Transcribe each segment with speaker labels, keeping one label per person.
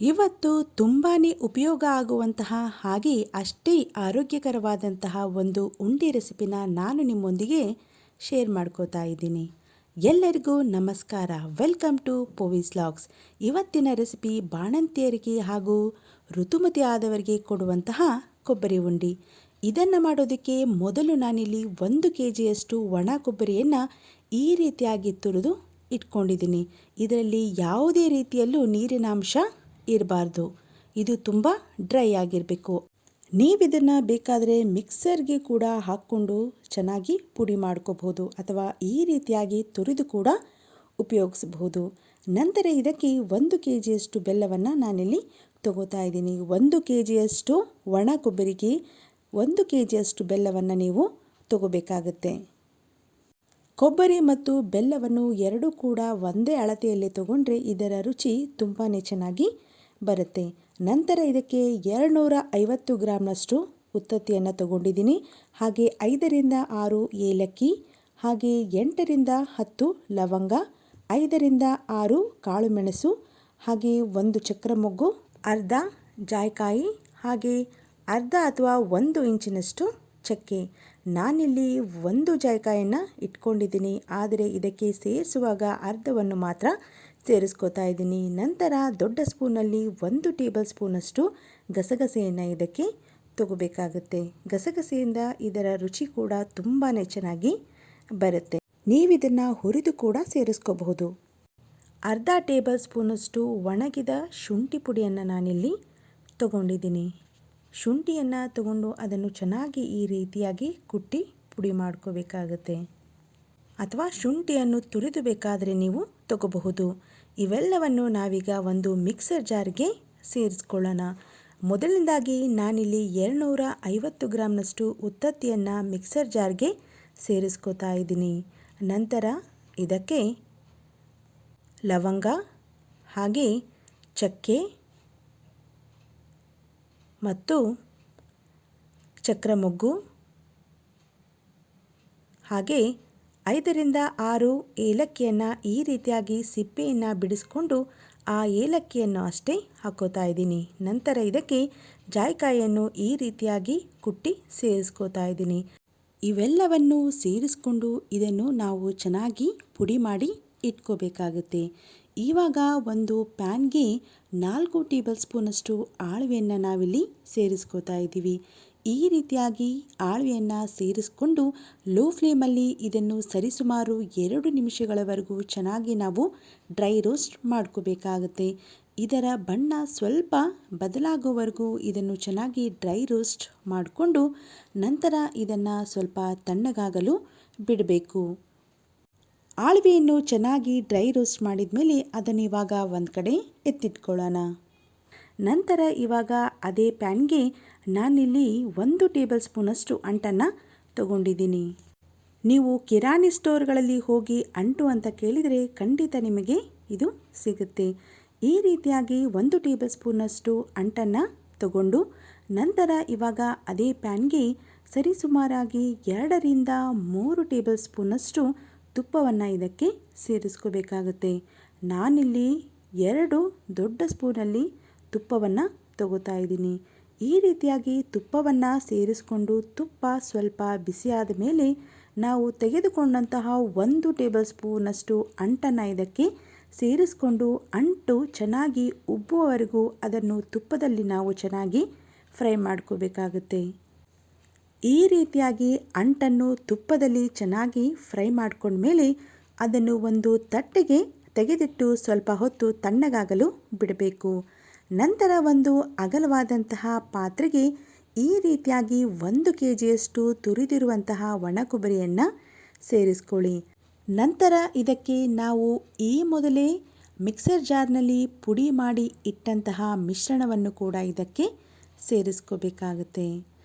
Speaker 1: ಇವತ್ತು ತುಂಬಾ ಉಪಯೋಗ ಆಗುವಂತಹ ಹಾಗೆ ಅಷ್ಟೇ ಆರೋಗ್ಯಕರವಾದಂತಹ ಒಂದು ಉಂಡೆ ರೆಸಿಪಿನ ನಾನು ನಿಮ್ಮೊಂದಿಗೆ ಶೇರ್ ಮಾಡ್ಕೋತಾ ಇದ್ದೀನಿ. ಎಲ್ಲರಿಗೂ ನಮಸ್ಕಾರ. Welcome to Povi's logs. ಇವತ್ತಿನ ರೆಸಿಪಿ ಬಾಣಂತಿಯರಿಗೆ ಹಾಗೂ ಋತುಮತಿ ಆದವರಿಗೆ ಕೊಡುವಂತಹ ಕೊಬ್ಬರಿ ಉಂಡೆ. ಇದನ್ನು ಮಾಡೋದಕ್ಕೆ ಮೊದಲು ನಾನಿಲ್ಲಿ 1 kgಯಷ್ಟು ಒಣ ಕೊಬ್ಬರಿಯನ್ನು ಈ ರೀತಿಯಾಗಿ ತುರಿದು ಇಟ್ಕೊಂಡಿದ್ದೀನಿ. ಇದರಲ್ಲಿ ಯಾವುದೇ ರೀತಿಯಲ್ಲೂ ನೀರಿನಾಂಶ ಇರಬಾರ್ದು. ಇದು ತುಂಬ ಡ್ರೈ ಆಗಿರಬೇಕು. ನೀವಿದನ್ನು ಬೇಕಾದರೆ ಮಿಕ್ಸರ್ಗೆ ಕೂಡ ಹಾಕ್ಕೊಂಡು ಚೆನ್ನಾಗಿ ಪುಡಿ ಮಾಡ್ಕೋಬಹುದು ಅಥವಾ ಈ ರೀತಿಯಾಗಿ ತುರಿದು ಕೂಡ ಉಪಯೋಗಿಸಬಹುದು. ನಂತರ ಇದಕ್ಕೆ 1 kgಯಷ್ಟು ಬೆಲ್ಲವನ್ನು ನಾನಿಲ್ಲಿ ತಗೋತಾ ಇದ್ದೀನಿ. 1 kgಯಷ್ಟು ಒಣ ಕೊಬ್ಬರಿಗೆ 1 kgಯಷ್ಟು ಬೆಲ್ಲವನ್ನು ನೀವು ತಗೋಬೇಕಾಗುತ್ತೆ. ಕೊಬ್ಬರಿ ಮತ್ತು ಬೆಲ್ಲವನ್ನು ಎರಡೂ ಕೂಡ ಒಂದೇ ಅಳತೆಯಲ್ಲಿ ತಗೊಂಡ್ರೆ ಇದರ ರುಚಿ ತುಂಬಾ ಚೆನ್ನಾಗಿ ಬರುತ್ತೆ. ನಂತರ ಇದಕ್ಕೆ 250 ಗ್ರಾಮ್ನಷ್ಟು ಉತ್ತತ್ತಿಯನ್ನು ತಗೊಂಡಿದ್ದೀನಿ. ಹಾಗೆ 5 ರಿಂದ 6 ಏಲಕ್ಕಿ, ಹಾಗೆ 8 ರಿಂದ 10 ಲವಂಗ, 5 ರಿಂದ 6 ಕಾಳುಮೆಣಸು, ಹಾಗೆ 1 ಚಕ್ರ ಮೊಗ್ಗು, ಅರ್ಧ ಜಾಯಿಕಾಯಿ, ಹಾಗೆ ಅರ್ಧ ಅಥವಾ 1 ಇಂಚಿನಷ್ಟು ಚಕ್ಕೆ. ನಾನಿಲ್ಲಿ 1 ಜಾಯಿಕಾಯನ್ನು ಇಟ್ಕೊಂಡಿದ್ದೀನಿ, ಆದರೆ ಇದಕ್ಕೆ ಸೇರಿಸುವಾಗ ಅರ್ಧವನ್ನು ಮಾತ್ರ ಸೇರಿಸ್ಕೋತಾ ಇದ್ದೀನಿ. ನಂತರ ದೊಡ್ಡ ಸ್ಪೂನಲ್ಲಿ 1 ಟೇಬಲ್ ಸ್ಪೂನಷ್ಟು ಗಸಗಸೆಯನ್ನು ಇದಕ್ಕೆ ತಗೋಬೇಕಾಗುತ್ತೆ. ಗಸಗಸೆಯಿಂದ ಇದರ ರುಚಿ ಕೂಡ ತುಂಬಾ ಚೆನ್ನಾಗಿ ಬರುತ್ತೆ. ನೀವಿದನ್ನು ಹುರಿದು ಕೂಡ ಸೇರಿಸ್ಕೋಬಹುದು. ಅರ್ಧ ಟೇಬಲ್ ಸ್ಪೂನಷ್ಟು ಒಣಗಿದ ಶುಂಠಿ ಪುಡಿಯನ್ನು ನಾನಿಲ್ಲಿ ತಗೊಂಡಿದ್ದೀನಿ. ಶುಂಠಿಯನ್ನು ತಗೊಂಡು ಅದನ್ನು ಚೆನ್ನಾಗಿ ಈ ರೀತಿಯಾಗಿ ಕುಟ್ಟಿ ಪುಡಿ ಮಾಡ್ಕೋಬೇಕಾಗುತ್ತೆ. ಅಥವಾ ಶುಂಠಿಯನ್ನು ತುರಿದು ಬೇಕಾದರೆ ನೀವು ತಗೋಬಹುದು. ಇವೆಲ್ಲವನ್ನು ನಾವೀಗ ಒಂದು ಮಿಕ್ಸರ್ ಜಾರ್ಗೆ ಸೇರಿಸ್ಕೊಳ್ಳೋಣ. ಮೊದಲನೇದಾಗಿ ನಾನಿಲ್ಲಿ 250 ಗ್ರಾಮ್ನಷ್ಟು ಉತ್ತತ್ತಿಯನ್ನು ಮಿಕ್ಸರ್ ಜಾರ್ಗೆ ಸೇರಿಸ್ಕೋತಾ ಇದ್ದೀನಿ. ನಂತರ ಇದಕ್ಕೆ ಲವಂಗ, ಹಾಗೆ ಚಕ್ಕೆ ಮತ್ತು ಚಕ್ರಮೊಗ್ಗು, ಹಾಗೆ 5 ರಿಂದ 6 ಏಲಕ್ಕಿಯನ್ನು ಈ ರೀತಿಯಾಗಿ ಸಿಪ್ಪೆಯನ್ನು ಬಿಡಿಸ್ಕೊಂಡು ಆ ಏಲಕ್ಕಿಯನ್ನು ಅಷ್ಟೇ ಹಾಕೋತಾ ಇದ್ದೀನಿ. ನಂತರ ಇದಕ್ಕೆ ಜಾಯಿಕಾಯಿಯನ್ನು ಈ ರೀತಿಯಾಗಿ ಕುಟ್ಟಿ ಸೇರಿಸ್ಕೋತಾ ಇದ್ದೀನಿ. ಇವೆಲ್ಲವನ್ನು ಸೇರಿಸ್ಕೊಂಡು ಇದನ್ನು ನಾವು ಚೆನ್ನಾಗಿ ಪುಡಿ ಮಾಡಿ ಇಟ್ಕೋಬೇಕಾಗುತ್ತೆ. ಇವಾಗ ಒಂದು ಪ್ಯಾನ್ಗೆ 4 ಟೇಬಲ್ ಸ್ಪೂನಷ್ಟು ಆಳವೆಯನ್ನು ನಾವಿಲ್ಲಿ ಸೇರಿಸ್ಕೋತಾ ಇದ್ದೀವಿ. ಈ ರೀತಿಯಾಗಿ ಆಳವೆಯನ್ನು ಸೇರಿಸ್ಕೊಂಡು ಲೋ ಫ್ಲೇಮಲ್ಲಿ ಇದನ್ನು ಸರಿಸುಮಾರು 2 ನಿಮಿಷಗಳವರೆಗೂ ಚೆನ್ನಾಗಿ ನಾವು ಡ್ರೈ ರೋಸ್ಟ್ ಮಾಡ್ಕೋಬೇಕಾಗುತ್ತೆ. ಇದರ ಬಣ್ಣ ಸ್ವಲ್ಪ ಬದಲಾಗೋವರೆಗೂ ಇದನ್ನು ಚೆನ್ನಾಗಿ ಡ್ರೈ ರೋಸ್ಟ್ ಮಾಡಿಕೊಂಡು ನಂತರ ಇದನ್ನು ಸ್ವಲ್ಪ ತಣ್ಣಗಾಗಲು ಬಿಡಬೇಕು. ಆಳವೆಯನ್ನು ಚೆನ್ನಾಗಿ ಡ್ರೈ ರೋಸ್ಟ್ ಮಾಡಿದ ಮೇಲೆ ಅದನ್ನು ಇವಾಗ ಒಂದು ಕಡೆ ಎತ್ತಿಟ್ಕೊಳ್ಳೋಣ. ನಂತರ ಇವಾಗ ಅದೇ ಪ್ಯಾನ್ಗೆ ನಾನಿಲ್ಲಿ 1 ಟೇಬಲ್ ಸ್ಪೂನಷ್ಟು ಅಂಟನ್ನು ತಗೊಂಡಿದ್ದೀನಿ. ನೀವು ಕಿರಾಣಿ ಸ್ಟೋರ್ಗಳಲ್ಲಿ ಹೋಗಿ ಅಂಟು ಅಂತ ಕೇಳಿದರೆ ಖಂಡಿತ ನಿಮಗೆ ಇದು ಸಿಗುತ್ತೆ. ಈ ರೀತಿಯಾಗಿ 1 ಟೇಬಲ್ ಸ್ಪೂನಷ್ಟು ಅಂಟನ್ನು ತಗೊಂಡು ನಂತರ ಇವಾಗ ಅದೇ ಪ್ಯಾನ್ಗೆ ಸರಿಸುಮಾರಾಗಿ 2 ರಿಂದ 3 ಟೇಬಲ್ ಸ್ಪೂನಷ್ಟು ತುಪ್ಪವನ್ನು ಇದಕ್ಕೆ ಸೇರಿಸ್ಕೋಬೇಕಾಗುತ್ತೆ. ನಾನಿಲ್ಲಿ 2 ದೊಡ್ಡ ಸ್ಪೂನಲ್ಲಿ ತುಪ್ಪವನ್ನು ತಗೋತಾ ಇದ್ದೀನಿ. ಈ ರೀತಿಯಾಗಿ ತುಪ್ಪವನ್ನು ಸೇರಿಸ್ಕೊಂಡು ತುಪ್ಪ ಸ್ವಲ್ಪ ಬಿಸಿಯಾದ ಮೇಲೆ ನಾವು ತೆಗೆದುಕೊಂಡಂತಹ 1 ಟೇಬಲ್ ಸ್ಪೂನಷ್ಟು ಅಂಟನ್ನು ಇದಕ್ಕೆ ಸೇರಿಸ್ಕೊಂಡು ಅಂಟು ಚೆನ್ನಾಗಿ ಉಬ್ಬುವವರೆಗೂ ಅದನ್ನು ತುಪ್ಪದಲ್ಲಿ ನಾವು ಚೆನ್ನಾಗಿ ಫ್ರೈ ಮಾಡ್ಕೋಬೇಕಾಗುತ್ತೆ. ಈ ರೀತಿಯಾಗಿ ಅಂಟನ್ನು ತುಪ್ಪದಲ್ಲಿ ಚೆನ್ನಾಗಿ ಫ್ರೈ ಮಾಡ್ಕೊಂಡ್ಮೇಲೆ ಅದನ್ನು ಒಂದು ತಟ್ಟೆಗೆ ತೆಗೆದಿಟ್ಟು ಸ್ವಲ್ಪ ಹೊತ್ತು ತಣ್ಣಗಾಗಲು ಬಿಡಬೇಕು. ನಂತರ ಒಂದು ಅಗಲವಾದಂತಹ ಪಾತ್ರೆಗೆ ಈ ರೀತಿಯಾಗಿ 1 kgಯಷ್ಟು ತುರಿದಿರುವಂತಹ ಒಣ ಕೊಬ್ಬರಿಯನ್ನು ಸೇರಿಸ್ಕೊಳ್ಳಿ. ನಂತರ ಇದಕ್ಕೆ ನಾವು ಈ ಮೊದಲೇ ಮಿಕ್ಸರ್ ಜಾರ್ನಲ್ಲಿ ಪುಡಿ ಮಾಡಿ ಇಟ್ಟಂತಹ ಮಿಶ್ರಣವನ್ನು ಕೂಡ ಇದಕ್ಕೆ ಸೇರಿಸ್ಕೋಬೇಕಾಗುತ್ತೆ.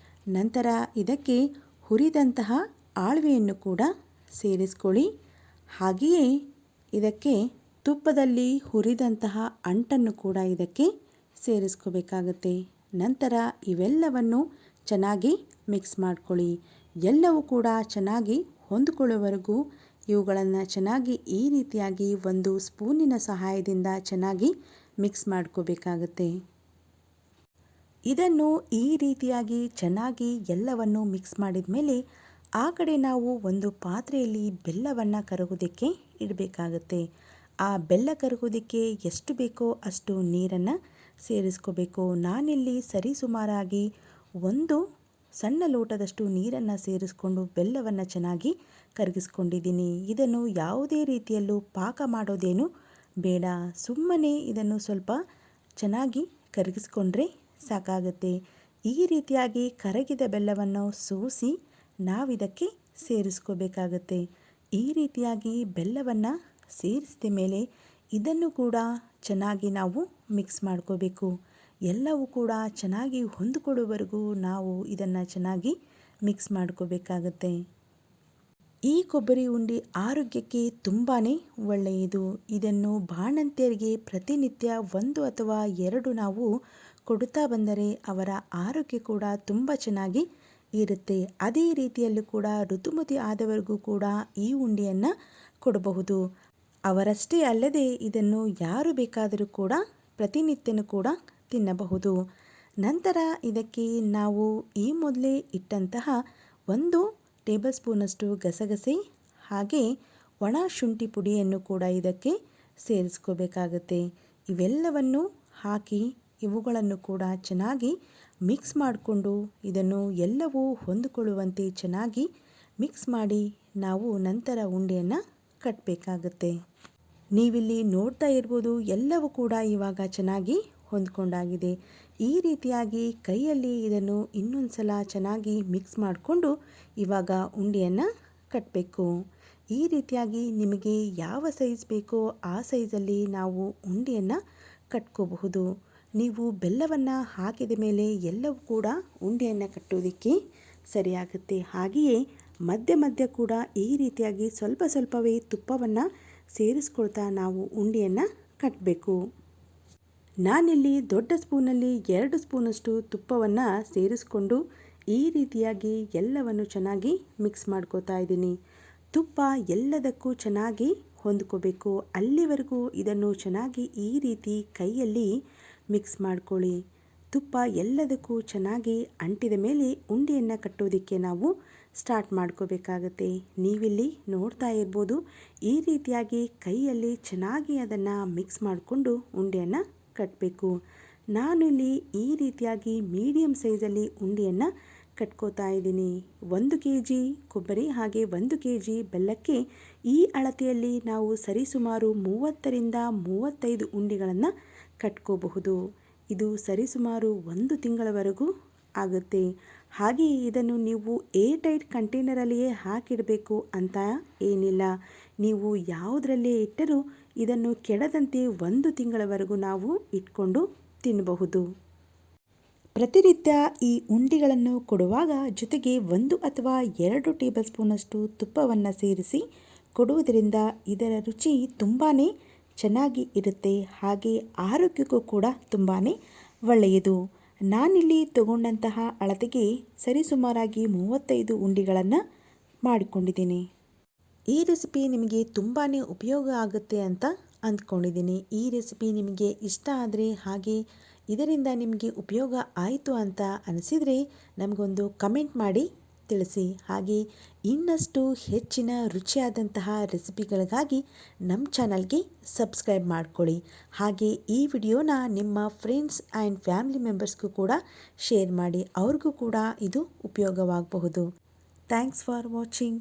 Speaker 1: ನಂತರ ಇದಕ್ಕೆ ಹುರಿದಂತಹ ಆಳವೆಯನ್ನು ಕೂಡ ಸೇರಿಸ್ಕೊಳ್ಳಿ. ಹಾಗೆಯೇ ಇದಕ್ಕೆ ತುಪ್ಪದಲ್ಲಿ ಹುರಿದಂತಹ ಅಂಟನ್ನು ಕೂಡ ಇದಕ್ಕೆ ಸೇರಿಸ್ಕೋಬೇಕಾಗುತ್ತೆ. ನಂತರ ಇವೆಲ್ಲವನ್ನು ಚೆನ್ನಾಗಿ ಮಿಕ್ಸ್ ಮಾಡ್ಕೊಳ್ಳಿ. ಎಲ್ಲವೂ ಕೂಡ ಚೆನ್ನಾಗಿ ಹೊಂದಿಕೊಳ್ಳುವವರೆಗೂ ಇವುಗಳನ್ನು ಚೆನ್ನಾಗಿ ಈ ರೀತಿಯಾಗಿ ಒಂದು ಸ್ಪೂನಿನ ಸಹಾಯದಿಂದ ಚೆನ್ನಾಗಿ ಮಿಕ್ಸ್ ಮಾಡ್ಕೋಬೇಕಾಗತ್ತೆ. ಇದನ್ನು ಈ ರೀತಿಯಾಗಿ ಚೆನ್ನಾಗಿ ಎಲ್ಲವನ್ನು ಮಿಕ್ಸ್ ಮಾಡಿದ ಮೇಲೆ ಆ ಕಡೆ ನಾವು ಒಂದು ಪಾತ್ರೆಯಲ್ಲಿ ಬೆಲ್ಲವನ್ನು ಕರಗೋದಕ್ಕೆ ಇಡಬೇಕಾಗತ್ತೆ. ಆ ಬೆಲ್ಲ ಕರಗೋದಕ್ಕೆ ಎಷ್ಟು ಬೇಕೋ ಅಷ್ಟು ನೀರನ್ನು ಸೇರಿಸ್ಕೋಬೇಕು. ನಾನಿಲ್ಲಿ ಸರಿಸುಮಾರಾಗಿ ಒಂದು ಸಣ್ಣ ಲೋಟದಷ್ಟು ನೀರನ್ನು ಸೇರಿಸ್ಕೊಂಡು ಬೆಲ್ಲವನ್ನು ಚೆನ್ನಾಗಿ ಕರಗಿಸ್ಕೊಂಡಿದ್ದೀನಿ. ಇದನ್ನು ಯಾವುದೇ ರೀತಿಯಲ್ಲೂ ಪಾಕ ಮಾಡೋದೇನು ಬೇಡ, ಸುಮ್ಮನೆ ಇದನ್ನು ಸ್ವಲ್ಪ ಚೆನ್ನಾಗಿ ಕರಗಿಸ್ಕೊಂಡ್ರೆ ಸಾಕಾಗುತ್ತೆ. ಈ ರೀತಿಯಾಗಿ ಕರಗಿದ ಬೆಲ್ಲವನ್ನು ಸೋಸಿ ನಾವಿದಕ್ಕೆ ಸೇರಿಸ್ಕೋಬೇಕಾಗತ್ತೆ. ಈ ರೀತಿಯಾಗಿ ಬೆಲ್ಲವನ್ನು ಸೇರಿಸಿದ ಮೇಲೆ ಇದನ್ನು ಕೂಡ ಚೆನ್ನಾಗಿ ನಾವು ಮಿಕ್ಸ್ ಮಾಡ್ಕೋಬೇಕು. ಎಲ್ಲವೂ ಕೂಡ ಚೆನ್ನಾಗಿ ಹೊಂದಿಕೊಳ್ಳುವವರೆಗೂ ನಾವು ಇದನ್ನು ಚೆನ್ನಾಗಿ ಮಿಕ್ಸ್ ಮಾಡ್ಕೋಬೇಕಾಗತ್ತೆ. ಈ ಕೊಬ್ಬರಿ ಉಂಡೆ ಆರೋಗ್ಯಕ್ಕೆ ತುಂಬಾ ಒಳ್ಳೆಯದು. ಇದನ್ನು ಬಾಣಂತಿಯರಿಗೆ ಪ್ರತಿನಿತ್ಯ 1 ಅಥವಾ 2 ನಾವು ಕೊಡುತ್ತಾ ಬಂದರೆ ಅವರ ಆರೋಗ್ಯ ಕೂಡ ತುಂಬ ಚೆನ್ನಾಗಿ ಇರುತ್ತೆ. ಅದೇ ರೀತಿಯಲ್ಲೂ ಕೂಡ ಋತುಮತಿ ಆದವರಿಗೂ ಕೂಡ ಈ ಉಂಡೆಯನ್ನು ಕೊಡಬಹುದು. ಅವರಷ್ಟೇ ಅಲ್ಲದೆ ಇದನ್ನು ಯಾರು ಬೇಕಾದರೂ ಕೂಡ ಪ್ರತಿನಿತ್ಯನೂ ಕೂಡ ತಿನ್ನಬಹುದು. ನಂತರ ಇದಕ್ಕೆ ನಾವು ಈ ಮೊದಲೇ ಇಟ್ಟಂತಹ 1 ಟೇಬಲ್ ಸ್ಪೂನಷ್ಟು ಗಸಗಸೆ ಹಾಗೆ ಒಣ ಶುಂಠಿ ಪುಡಿಯನ್ನು ಕೂಡ ಇದಕ್ಕೆ ಸೇರಿಸ್ಕೋಬೇಕಾಗತ್ತೆ. ಇವೆಲ್ಲವನ್ನು ಹಾಕಿ ಇವುಗಳನ್ನು ಕೂಡ ಚೆನ್ನಾಗಿ ಮಿಕ್ಸ್ ಮಾಡಿಕೊಂಡು ಇದನ್ನು ಎಲ್ಲವೂ ಹೊಂದಿಕೊಳ್ಳುವಂತೆ ಚೆನ್ನಾಗಿ ಮಿಕ್ಸ್ ಮಾಡಿ ನಾವು ನಂತರ ಉಂಡೆಯನ್ನು ಕಟ್ಟಬೇಕಾಗತ್ತೆ. ನೀವಿಲ್ಲಿ ನೋಡ್ತಾ ಇರ್ಬೋದು, ಎಲ್ಲವೂ ಕೂಡ ಇವಾಗ ಚೆನ್ನಾಗಿ ಹೊಂದ್ಕೊಂಡಾಗಿದೆ. ಈ ರೀತಿಯಾಗಿ ಕೈಯಲ್ಲಿ ಇದನ್ನು ಇನ್ನೊಂದು ಸಲ ಚೆನ್ನಾಗಿ ಮಿಕ್ಸ್ ಮಾಡಿಕೊಂಡು ಇವಾಗ ಉಂಡೆಯನ್ನು ಕಟ್ಟಬೇಕು. ಈ ರೀತಿಯಾಗಿ ನಿಮಗೆ ಯಾವ ಸೈಜ್ ಬೇಕೋ ಆ ಸೈಜಲ್ಲಿ ನಾವು ಉಂಡೆಯನ್ನು ಕಟ್ಕೋಬಹುದು. ನೀವು ಬೆಲ್ಲವನ್ನು ಹಾಕಿದ ಮೇಲೆ ಎಲ್ಲವೂ ಕೂಡ ಉಂಡೆಯನ್ನು ಕಟ್ಟೋದಕ್ಕೆ ಸರಿಯಾಗುತ್ತೆ. ಹಾಗೆಯೇ ಮಧ್ಯ ಮಧ್ಯ ಕೂಡ ಈ ರೀತಿಯಾಗಿ ಸ್ವಲ್ಪ ಸ್ವಲ್ಪವೇ ತುಪ್ಪವನ್ನು ಸೇರಿಸ್ಕೊಳ್ತಾ ನಾವು ಉಂಡೆಯನ್ನು ಕಟ್ಟಬೇಕು. ನಾನಿಲ್ಲಿ ದೊಡ್ಡ ಸ್ಪೂನಲ್ಲಿ 2 ಸ್ಪೂನಷ್ಟು ತುಪ್ಪವನ್ನು ಸೇರಿಸ್ಕೊಂಡು ಈ ರೀತಿಯಾಗಿ ಎಲ್ಲವನ್ನು ಚೆನ್ನಾಗಿ ಮಿಕ್ಸ್ ಮಾಡ್ಕೋತಾ ಇದ್ದೀನಿ. ತುಪ್ಪ ಎಲ್ಲದಕ್ಕೂ ಚೆನ್ನಾಗಿ ಹೊಂದ್ಕೋಬೇಕು. ಅಲ್ಲಿವರೆಗೂ ಇದನ್ನು ಚೆನ್ನಾಗಿ ಈ ರೀತಿ ಕೈಯಲ್ಲಿ ಮಿಕ್ಸ್ ಮಾಡ್ಕೊಳ್ಳಿ. ತುಪ್ಪ ಎಲ್ಲದಕ್ಕೂ ಚೆನ್ನಾಗಿ ಅಂಟಿದ ಮೇಲೆ ಉಂಡೆಯನ್ನು ಕಟ್ಟೋದಕ್ಕೆ ನಾವು ಸ್ಟಾರ್ಟ್ ಮಾಡ್ಕೋಬೇಕಾಗತ್ತೆ. ನೀವಿಲ್ಲಿ ನೋಡ್ತಾ ಇರ್ಬೋದು, ಈ ರೀತಿಯಾಗಿ ಕೈಯಲ್ಲಿ ಚೆನ್ನಾಗಿ ಅದನ್ನು ಮಿಕ್ಸ್ ಮಾಡಿಕೊಂಡು ಉಂಡೆಯನ್ನು ಕಟ್ಟಬೇಕು. ನಾನು ಇಲ್ಲಿ ಈ ರೀತಿಯಾಗಿ ಮೀಡಿಯಮ್ ಸೈಜಲ್ಲಿ ಉಂಡೆಯನ್ನು ಕಟ್ಕೋತಾ ಇದ್ದೀನಿ. 1 kg ಕೊಬ್ಬರಿ ಹಾಗೆ 1 kg ಬೆಲ್ಲಕ್ಕೆ ಈ ಅಳತೆಯಲ್ಲಿ ನಾವು ಸರಿಸುಮಾರು 30ರಿಂದ 35 ಉಂಡೆಗಳನ್ನು ಕಟ್ಕೋಬಹುದು. ಇದು ಸರಿಸುಮಾರು 1 ತಿಂಗಳವರೆಗೂ ಆಗುತ್ತೆ. ಹಾಗೆಯೇ ಇದನ್ನು ನೀವು ಏರ್ ಟೈಟ್ ಕಂಟೈನರಲ್ಲಿಯೇ ಹಾಕಿಡಬೇಕು ಅಂತ ಏನಿಲ್ಲ. ನೀವು ಯಾವುದರಲ್ಲೇ ಇಟ್ಟರೂ ಇದನ್ನು ಕೆಡದಂತೆ 1 ತಿಂಗಳವರೆಗೂ ನಾವು ಇಟ್ಕೊಂಡು ತಿನ್ನಬಹುದು. ಪ್ರತಿನಿತ್ಯ ಈ ಉಂಡೆಗಳನ್ನು ಕೊಡುವಾಗ ಜೊತೆಗೆ 1 ಅಥವಾ 2 ಟೇಬಲ್ ಸ್ಪೂನಷ್ಟು ತುಪ್ಪವನ್ನು ಸೇರಿಸಿ ಕೊಡುವುದರಿಂದ ಇದರ ರುಚಿ ತುಂಬಾ ಚೆನ್ನಾಗಿ ಇರುತ್ತೆ. ಹಾಗೆ ಆರೋಗ್ಯಕ್ಕೂ ಕೂಡ ತುಂಬಾ ಒಳ್ಳೆಯದು. ನಾನಿಲ್ಲಿ ತಗೊಂಡಂತಹ ಅಳತೆಗೆ ಸರಿಸುಮಾರಾಗಿ 35 ಉಂಡೆಗಳನ್ನು ಮಾಡಿಕೊಂಡಿದ್ದೀನಿ. ಈ ರೆಸಿಪಿ ನಿಮಗೆ ತುಂಬಾ ಉಪಯೋಗ ಆಗುತ್ತೆ ಅಂತ ಅಂದ್ಕೊಂಡಿದ್ದೀನಿ. ಈ ರೆಸಿಪಿ ನಿಮಗೆ ಇಷ್ಟ ಆದರೆ ಹಾಗೆ ಇದರಿಂದ ನಿಮಗೆ ಉಪಯೋಗ ಆಯಿತು ಅಂತ ಅನಿಸಿದರೆ ನಮಗೊಂದು ಕಮೆಂಟ್ ಮಾಡಿ ತಿಳಿಸಿ. ಹಾಗೆ ಇನ್ನಷ್ಟು ಹೆಚ್ಚಿನ ರುಚಿಯಾದಂತಹ ರೆಸಿಪಿಗಳಿಗಾಗಿ ನಮ್ಮ ಚಾನಲ್ಗೆ ಸಬ್ಸ್ಕ್ರೈಬ್ ಮಾಡ್ಕೊಳ್ಳಿ. ಹಾಗೆ ಈ ವಿಡಿಯೋನ ನಿಮ್ಮ ಫ್ರೆಂಡ್ಸ್ ಆ್ಯಂಡ್ ಫ್ಯಾಮಿಲಿ ಮೆಂಬರ್ಸ್ಗೂ ಕೂಡ ಶೇರ್ ಮಾಡಿ. ಅವ್ರಿಗೂ ಕೂಡ ಇದು ಉಪಯೋಗವಾಗಬಹುದು. Thanks for watching.